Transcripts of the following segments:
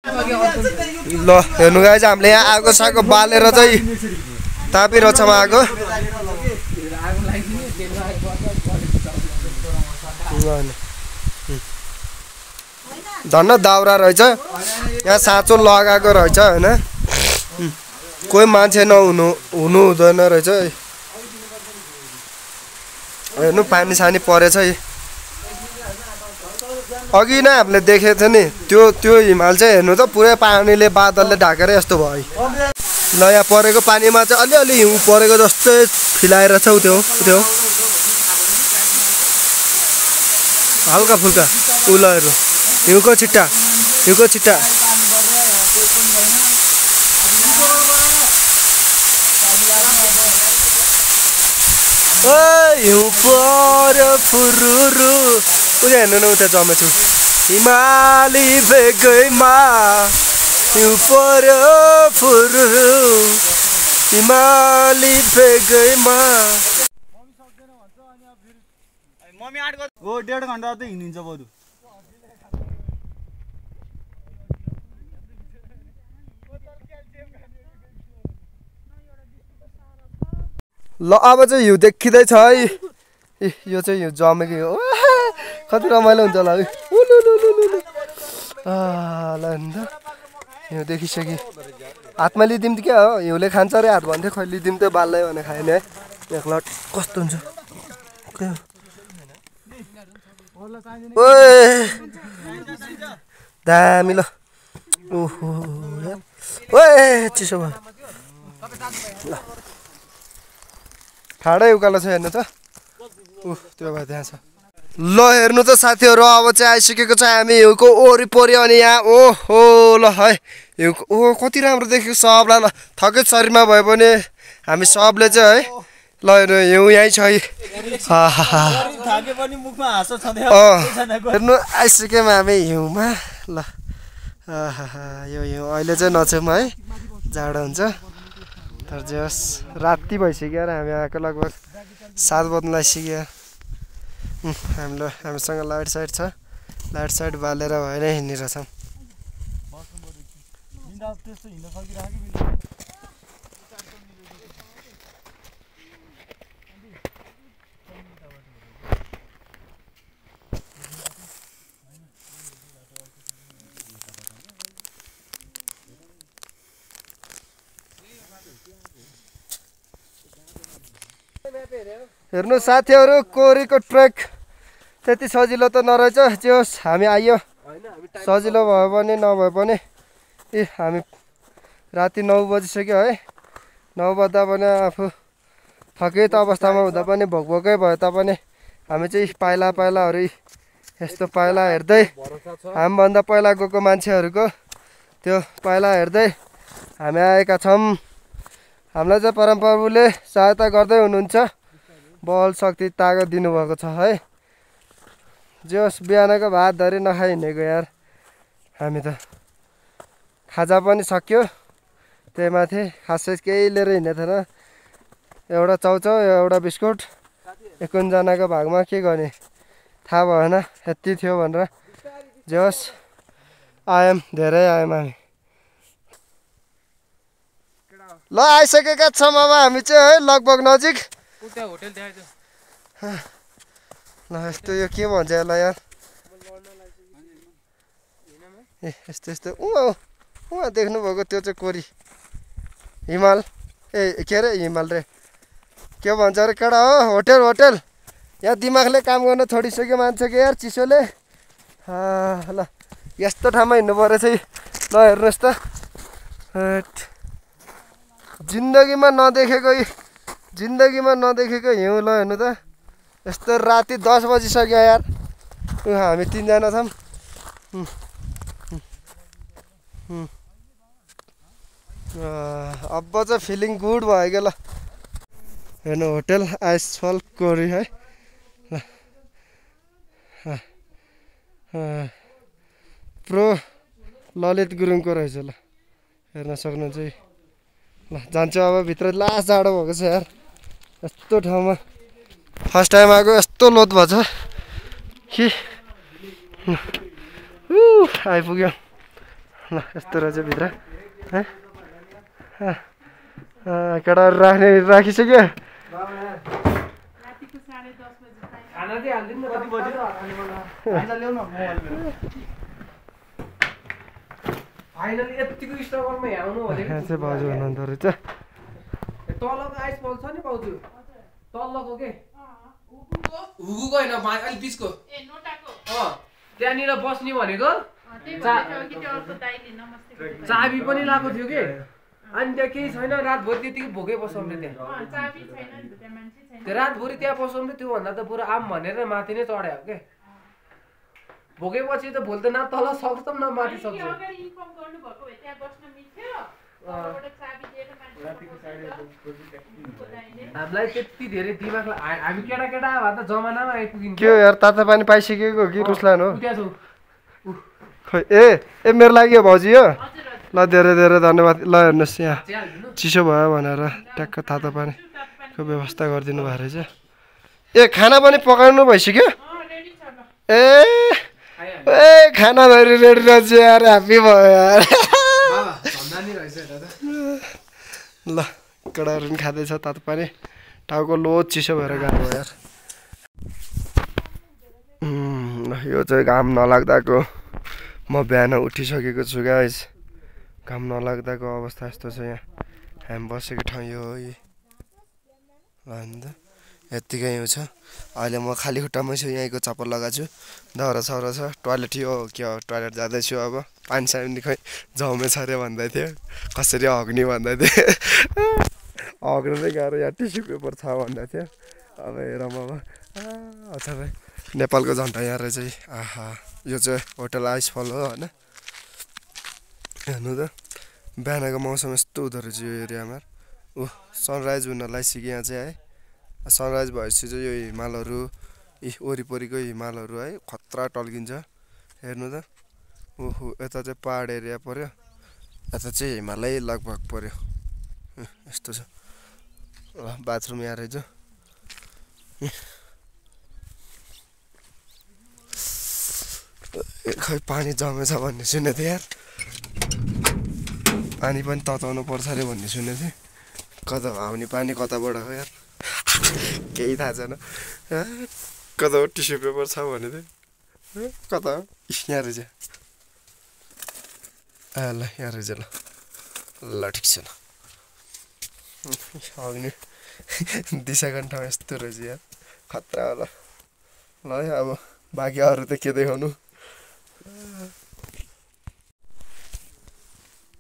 ल हेर्नु गाइस हामीले यहाँ आगो सागो बालेर चाहिँ तापिरहेछौँ आगो धन्न दाउरा रहेछ यहाँ साँचो लगाएको रहेछ हैन कोही मान्छे नहुनु हुँदैन रहेछ हेर्नु पानी सानी परेछ अघि नै हामीले देखेको थियो नि त्यो हिमाल चाहिँ हेर्नु त पुरै पानीले बादलले ढाकेर यस्तो भयो ल यहाँ परेको पानीमा चाहिँ अलिअलि हिउँ परेको जस्तै फिलाएर छ त्यो हल्का फुल्का उलहरू हिउँको छिट्टा हिउँ पर्यो फुरुरु उयो हेर्नु न उता जमेछु हिमाली बेगैमा हिउँ पर्यो फुरुरु हिमाली बेगैमा मम्मी 8 हो 1.5 घण्टा त हिँडिन्छ बरु ल अब चाहिँ हिउँ देखिँदैछ है यो चाहिँ हिउँ जमेको हो कति रमाइलो हुन्छ होला ल हिउँ देखिसक्यो हातमा लिदिउँ त क्या हो हिउँले खान्छ अरे हात भन्थ्यो खै लिदिउँ त बाल्दै भने खाएन है एकलट कस्तो हुन्छ दामी ल ओहो ओए चिसो भयो ल ठाडै उकालो छ हेर्नु त त्यो भए त्यहाँ छ ल हेर्नु त साथीहरू अब चाहिँ आइसकेको छ हामी हिउँको वरिपरि अनि यहाँ ओहो ल है हिउँको कति राम्रो देखेको सबलाई ल थकै शरीरमा भयो भने हामी सबले चाहिँ है ल हिउँ यहीँ छ हेर्नु आइसक्यौँ हामी हिउँमा ल यो हिउँ अहिले चाहिँ नछौँ है जाडो हुन्छ तर जे होस् राति भइसक्यो र हामी आएको लगभग 7 बज्न लागिसक्यो हामीसँग लाइट साइड छ लाइट साइड बालेर भएर हिँडिरहेछौँ हेर्नु साथीहरू कोरीको ट्रेक त्यति सजिलो त नरहेछ जे होस् हामी आइयो सजिलो भयो भने नभए पनि हामी राति 9 बजिसक्यो है 9 बज्दा पनि आफू थकित अवस्थामा हुँदा पनि भोकै भयो तापनि हामी चाहिँ पाइलाहरू यस्तो पाइला हेर्दै हामीभन्दा पहिला गएको मान्छेहरूको त्यो पाइला हेर्दै हामी आएका छौँ हामीलाई चाहिँ परमप्रभुले सहायता गर्दै हुनुहुन्छ बल शक्ति तागत दिनुभएको छ है जे होस् बिहानको भात धरि नखाइ हिँडेको यार हामी त खाजा पनि सक्यो त्यही माथि खासै केही लिएर हिँडेको थिएन एउटा चाउचाउ एउटा बिस्कुट 51 जनाको भागमा के गर्ने थाहा भएन यति थियो भनेर जे होस् धेरै आयौँ हामी ल आइसकेका छौँ अब हामी चाहिँ है लगभग नजिक ल यस्तो यो के भन्छ यसलाई यार यस्तो उहाँ देख्नुभएको त्यो चाहिँ कोरी हिमाल के अरे हिमाल रे के भन्छ अरे केटा हो होटेल यहाँ दिमागले काम गर्न छोडिसक्यो मान्छेको यार चिसोले ल यस्तो ठाउँमा हिँड्नु पऱ्यो चाहिँ ल हेर्नुहोस् त जिन्दगीमा नदेखेको हिउँ ल हेर्नु त यस्तो राति 10 बजिसक्यो यार हामी 3 जना छौँ अब चाहिँ फिलिङ गुड भयो क्या ल हेर्नु होटेल आइसफल कोरी है प्रो ललित गुरुङको रहेछ ल हेर्न सक्नुहुन्छ ल जान्छु अब भित्र लास्ट जाडो भएको छ यार यस्तो ठाउँमा फर्स्ट टाइम आएको यस्तो लोत भएछ कि आइपुग्यो ल यस्तो रहेछ भित्र है केटाहरू राखिसक्यो फाइनली यतिको स्ट्रगलमा यहाँ आउनु भनेको यहाँ चाहिँ भाउजू हुनुहुँदो रहेछ तलको आइस फल छ नि भाउजू तलको के हुगुको होइन अलिक बिचको त्यहाँनिर बस्ने भनेको चाबी पनि लगाएको थियो कि अनि त्यहाँ केही छैन रातभरि त्यतिकै भोकै बसाउने त्यहाँ त्यो रातभरि त्यहाँ बसाउने त्योभन्दा त पुरा आम भनेर माथि नै चढायो के भोकेपछि त भोलि त न तल सक्छौँ न माथि सक्छौँ हामीलाई त्यति धेरै दिमाग हामी केटा भए त जमानामा आइपुगिन्छ के यार तातो पानी पाइसकेको कि रुसलान हो उता छौ खै ए मेरो लागि हो भाउजू यो ल धेरै धेरै धन्यवाद ल हेर्नुहोस् यहाँ चिसो भयो भनेर ट्याक्क तातो पानीको व्यवस्था गरिदिनु भएको रहेछ ए खाना पनि पकाउनु भइसक्यो ए खाना धरि रेडी रहेछ यार ह्याप्पी भयो यार ल केटाहरू पनि खाँदैछ तातो पानी टाउको लोड चिसो भएर गएको यार यो चाहिँ घाम नलाग्दाको म बिहान उठिसकेको छु गाइस घाम नलाग्दाको अवस्था यस्तो छ यहाँ हामी बसेको ठाउँ यो हो ल अन्त यत्तिकै यो छ अहिले म खाली खुट्टामै छु यहीँको चप्पल लगाएको छु दाउरा साउरा छ टोइलेट यो के हो टोइलेट जाँदैछु अब पानी सानी खै जमेछ अरे भन्दै थियो कसरी हग्ने भन्दै थियो हग्नु नै गाह्रो यहाँ टिस्यु पेपर छ भन्दै थियो अब हेरौँ अब अथवा नेपालको झन्डा यहाँ रहेछ आहा यो चाहिँ होटल आइसफल हो होइन हेर्नु त बिहानको मौसम यस्तो हुँदो रहेछ यो एरियामा सनराइज हुन लागिसक्यो यहाँ चाहिँ है सनराइज भएपछि चाहिँ यो हिमालहरू वरिपरिको हिमालहरू है खतरा टल्किन्छ हेर्नु त ओहो यता चाहिँ पहाड एरिया पऱ्यो यता चाहिँ हिमालय लगभग पऱ्यो यस्तो छ ल बाथरुम यहाँ रहेछ खै पानी जमेछ भन्ने सुनेको थिएँ यार पानी पनि तताउनु पर्छ अरे भन्ने सुनेको थिएँ कता आउने पानी कताबाट हो यार केही थाहा छैन कता हो टिस्यु पेपर छ भने चाहिँ कता हो यहाँ रहेछ ल यहाँ रहेछ ल ठिक छ ल अग्नि दिशाको ठाउँ यस्तो रहेछ यार खतरा होला ल है अब बाँकी अरू त के देखाउनु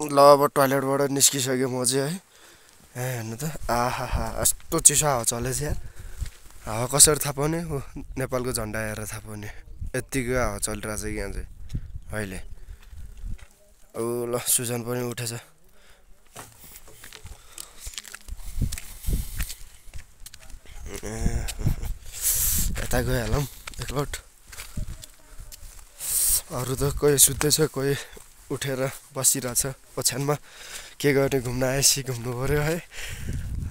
ल अब टोइलेटबाट निस्किसक्यो म चाहिँ है हेर्नु त आहा यस्तो चिसो हावा चलेछ यार हावा कसरी थाहा पाउने हो नेपालको झन्डा हेरेर थाहा पाउने यत्तिको हावा चलिरहेछ कि यहाँ चाहिँ अहिले औ ल सुजन पनि उठेछ यता गइहालौँ एकलट अरू त कोही सुत्दैछ कोही उठेर बसिरहेछ ओछ्यानमा के गर्ने घुम्न आएपछि घुम्नु पऱ्यो है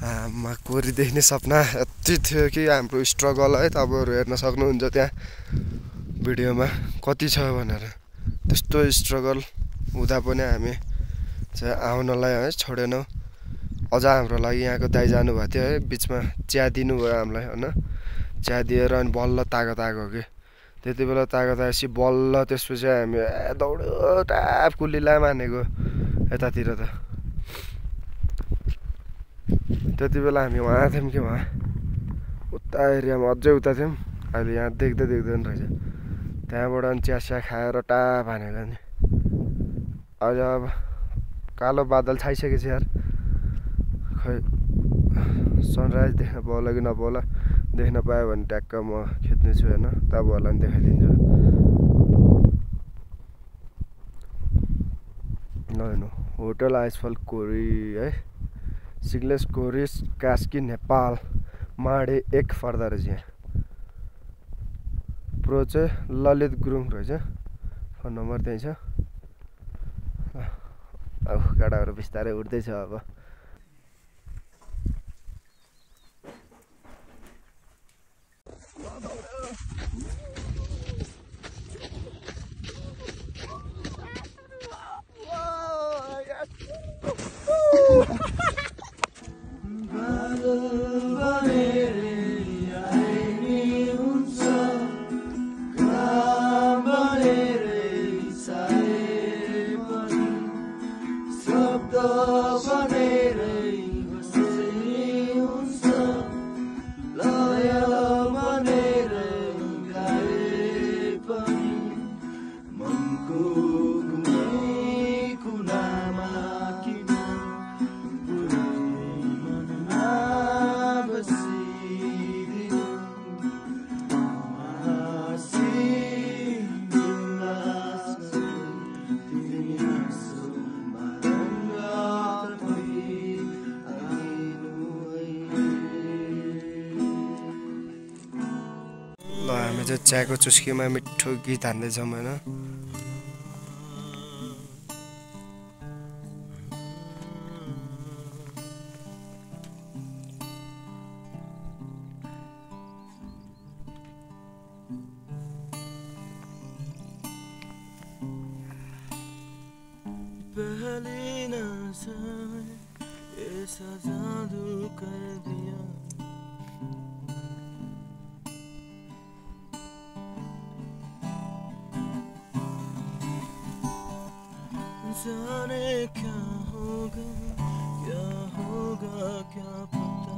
आमा कोरी देख्ने सपना यति थियो कि हाम्रो स्ट्रगल है तपाईँहरू हेर्न सक्नुहुन्छ त्यहाँ भिडियोमा कति छ भनेर त्यस्तो स्ट्रगल हुँदा पनि हामी चाहिँ आउनलाई है छोडेनौँ अझ हाम्रो लागि यहाँको दाइ जानुभएको थियो है बिचमा चिया दिनुभयो हामीलाई होइन चिया दिएर अनि बल्ल तागत आएको कि त्यति बेला तागत आएपछि बल्ल त्यसपछि हामी दौड्यो टाप कुलीलाई मानेको यतातिर त त्यति बेला हामी उहाँ थियौँ कि उहाँ उता एरियामा अझै उता थियौँ अहिले यहाँ देख्दै देख्दैन रहेछ त्यहाँबाट अनि चिया सिया खाएर टाप हानेको नि अहिले अब कालो बादल छाइसकेको छ यार खै सनराइज देख्न पाउला कि नपाउला देख्न पायो भने ट्याक्क म खिच्नेछु होइन तपाईँहरूलाई पनि देखाइदिन्छु ल हेर्नु होटल आइसफल कोरी है सिग्लेस कोरिस कास्की नेपाल माडे 1 पर्दा रहेछ यहाँ प्रो चाहिँ ललित गुरुङ रहेछ फोन नम्बर त्यही छ अब गाडाहरू बिस्तारै उठ्दैछ अब ल हामी चाहिँ चियाको चुस्कीमा मिठो गीत हान्दैछौँ होइन पहली नजर ऐसा जादू कर दिया जाने क्या होगा क्या पता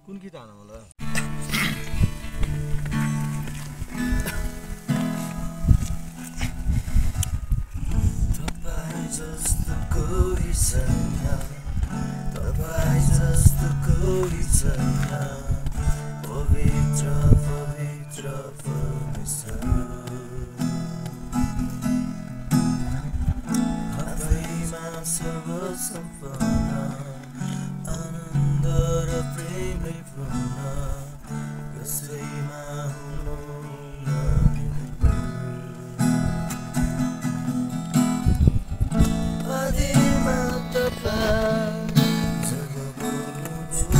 कुन गीत हाल्नु होला तपाईं जस्तो कोही छैन तपाईं जस्तो कोही छैन पवित्र पवित्र परमेश्वर आफैमा सब सम्पन्न आनन्द र प्रेमले पूर्ण कसैमा हुनुहुन्न आदिमा तपाईं जब बोल्नुभयो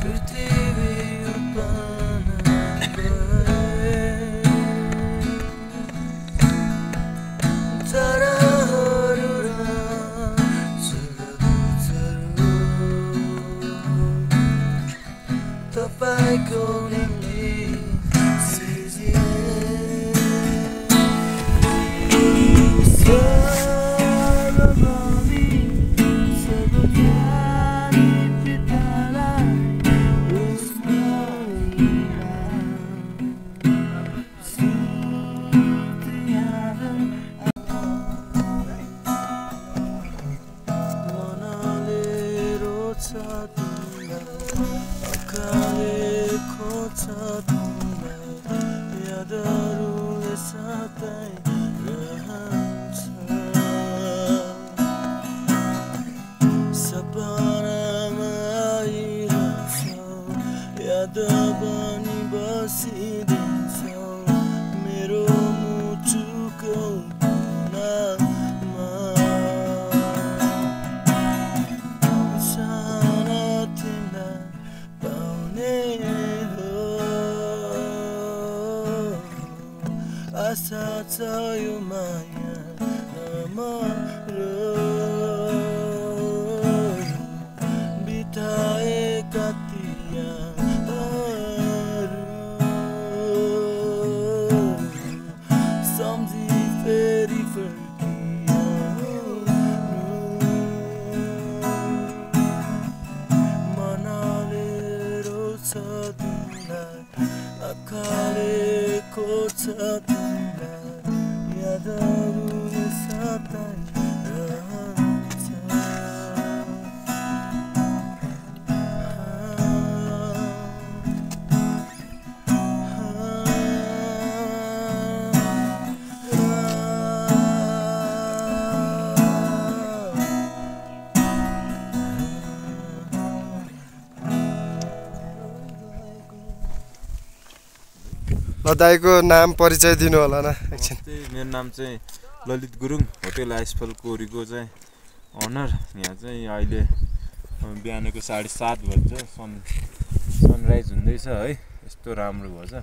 पृथ्वी उत्पन्न भए ताराहरू र सूर्यदूतहरू तपाईँको निम्ति सिर्जिए सर्वभूमि सर्वज्ञानी पितालाई स्तुति आदर मनले रोज्छ तिमीलाई आँखाले खोज्छ तिमीलाई यादहरूले सधैँ रहन्छ सपनामा आइरहन्छौ याद बनी बसिदिन्छौ मेरो मुटुको कुनामा साना तिमीलाई पाउने हो आशा छ यो माया नमरो बिताएका तिहारहरू सम्झी फेरि मनले रोज्छ तिमीलाई आँखाले खोज्छ तिमीलाई यादहरूले सधैँ रहन्छ ल दाइको नाम परिचय दिनु होला न एकछिन मेरो नाम चाहिँ ललित गुरुङ होटेल आइसफल कोरीको चाहिँ अनर यहाँ चाहिँ अहिले बिहानको 7:30 बज्छ सनराइज हुँदैछ है यस्तो राम्रो भएछ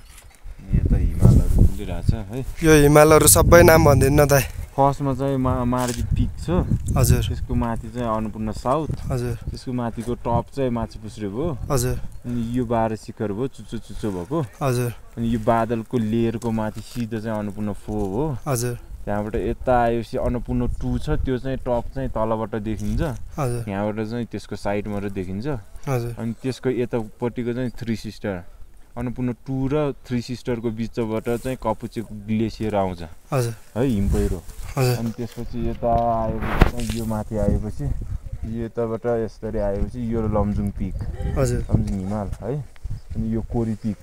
यता हिमालहरू खुलिरहेछ है यो हिमालहरू सबै नाम भनिदिनु न दाइ फर्स्टमा चाहिँ मारुति पिक छ हजुर त्यसको माथि चाहिँ अन्नपूर्ण साउथ हजुर त्यसको माथिको टप चाहिँ माछापुच्छ्रे भयो हजुर अनि यो 12 शिखर भयो चुच्चो भएको हजुर अनि यो बादलको लेयरको माथि सिधो चाहिँ अन्नपूर्ण 4 हो हजुर त्यहाँबाट यता आएपछि अन्नपूर्ण 2 छ त्यो चाहिँ टप चाहिँ तलबाट देखिन्छ हजुर यहाँबाट चाहिँ त्यसको साइडबाट देखिन्छ हजुर अनि त्यसको यतापट्टिको चाहिँ 3 सिस्टर अन्नपूर्ण 2 र 3 सिस्टरको बिचबाट चाहिँ कपुचे ग्लेसियर आउँछ हजुर है हिम पहिरो हजुर अनि त्यसपछि यता आएपछि यो माथि आएपछि यो यताबाट यसरी आएपछि यो लमजुङ पिक हजुर लमजुङ हिमाल है अनि यो कोरी पिक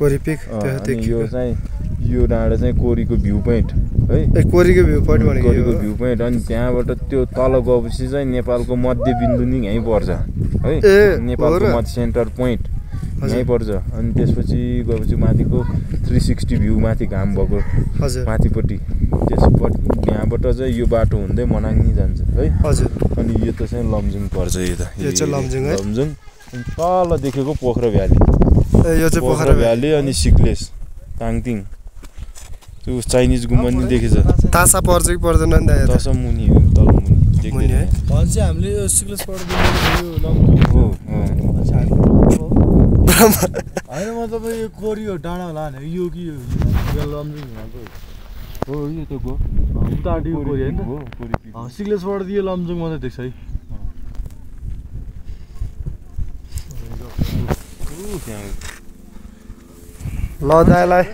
अनि यो चाहिँ यो डाँडा चाहिँ कोरीको भ्यू पोइन्ट है कोरीको भ्यू पोइन्ट भनेको कोरीको भ्यू पोइन्ट अनि त्यहाँबाट त्यो तल गएपछि चाहिँ नेपालको मध्यबिन्दु नि यहीँ पर्छ है नेपालको मध्य सेन्टर पोइन्ट यहीँ पर्छ अनि त्यसपछि गएपछि माथिको 360 भ्यू माथि घाम भएको माथिपट्टि त्यसपट्टि यहाँबाट चाहिँ यो बाटो हुँदै मनाङ जान्छ है हजुर अनि यो त चाहिँ लमजुङ पर्छ यो चाहिँ लमजुङ है लमजुङ तल देखेको पोखरा भ्याली यो चाहिँ पोखरा भ्याली अनि सिक्लेस ताङतिङ त्यो चाइनिज गुम्बा नि देखेछ तासा पर्छ कि पर्दैन नि दाइ तासा मुनि हो तल मुनि देख्दैन है भन्छ हामीले यो सिक्लेसबाट यो लमजुङ हो होइन म तपाईँ यो कोरी हो डाँडा होला नि यो कि यो लमजुङ हो यो त गो उतापट्टि कोरी होइन कोरी सिक्लेसबाट यो लमजुङ मात्रै देख्छ है ल दाइलाई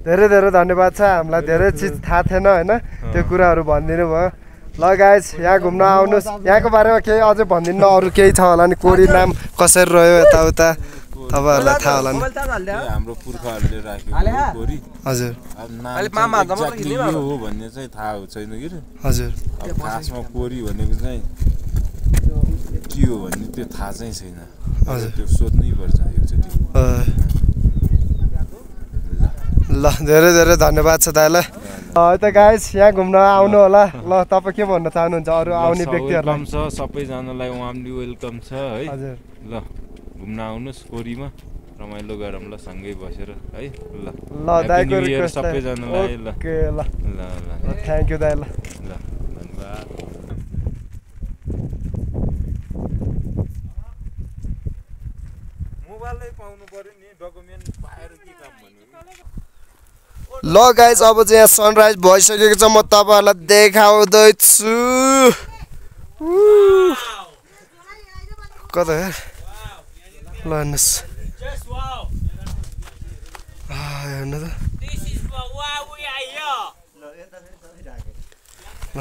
धेरै धेरै धन्यवाद छ हामीलाई धेरै चिज थाहा थिएन होइन त्यो कुराहरू भनिदिनु भयो ल गाइज यहाँ घुम्न आउनुहोस् यहाँको बारेमा केही अझै भनिदिनु अरू केही छ होला नि कोरी नाम कसरी रह्यो यताउता तपाईँहरूलाई थाहा होला नि हाम्रो पुर्खाहरूले राखेको कोरी हजुर यो हो भन्ने चाहिँ थाहा छैन कि हजुर अब खासमा कोरी भनेको चाहिँ के हो भन्ने त्यो थाहा चाहिँ छैन हजुर त्यो सोध्नै पर्छ एकचोटि ल धेरै धेरै धन्यवाद छ दाइलाई यता गाइस यहाँ घुम्न आउनु होला ल तपाईँ के भन्न चाहनुहुन्छ अरू आउने व्यक्तिहरूलाई छ सबैजनालाई वार्मली वेलकम छ है हजुर ल घुम्न आउनुहोस् कोरीमा रमाइलो गरौँ ल सँगै बसेर है ल दाइको रिक्वेस्ट सबैजनालाई ल ओके ल ल थ्याङ्क यू दाइ ल धन्यवाद मोबाइलै पाउनु पर्यो नि डकुमेन्ट पाएर के काम भन्नु ल गाइस अब चाहिँ यहाँ सनराइज भइसकेको छ म तपाईँहरूलाई देखाउँदैछु कता ल हेर्नुहोस् हेर्नु त ल